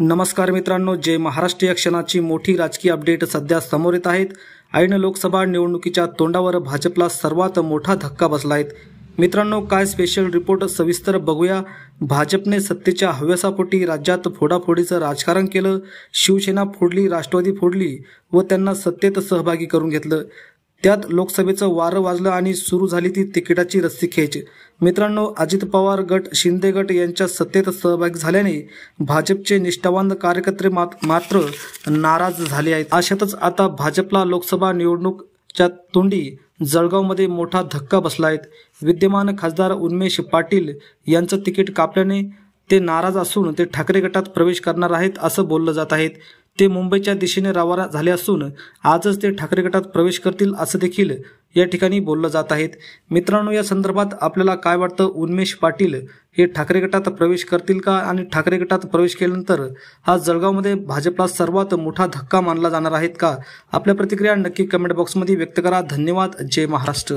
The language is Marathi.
नमस्कार मित्रांनो, जय महाराष्ट्र या क्षणाची मोठी राजकीय अपडेट सध्या समोर येत आहेत। ऐन लोकसभा निवडणुकीच्या तोंडावर भाजपला सर्वात मोठा धक्का बसला आहे। मित्रांनो, काय स्पेशल रिपोर्ट सविस्तर बघूया। भाजपने सत्तेच्या हव्यासापोटी राज्यात फोडाफोडीचं राजकारण केलं, शिवसेना फोडली, राष्ट्रवादी फोडली व त्यांना सत्तेत सहभागी करून घेतलं। त्यात लोकसभेचं वारं वाजलं आणि सुरू झाली ती तिकिटाची रस्सीखेच। मित्रांनो, अजित पवार गट, शिंदे गट यांच्या सत्तेत सहभागी झाल्याने भाजपचे निष्ठावान कार्यकर्ते मात्र नाराज झाले आहेत। अशातच आता भाजपला लोकसभा निवडणुकीच्या तोंडी जळगावमध्ये मोठा धक्का बसला आहे। विद्यमान खासदार उन्मेष पाटील यांचं तिकीट कापल्याने ते नाराज असून ते ठाकरे गटात प्रवेश करणार आहेत असं बोललं जात आहे। ते मुंबईच्या दिशेने रवाना झाले असून आजच ते ठाकरे गटात प्रवेश करतील असं देखील या ठिकाणी बोललं जात आहे। मित्रांनो, या संदर्भात आपल्याला काय वाटतं? उन्मेष पाटील हे ठाकरे गटात प्रवेश करतील का? आणि ठाकरे गटात प्रवेश केल्यानंतर हा जळगावमध्ये भाजपला सर्वात मोठा धक्का मानला जाणार आहे का? आपल्या प्रतिक्रिया नक्की कमेंट बॉक्समध्ये व्यक्त करा। धन्यवाद। जय महाराष्ट्र।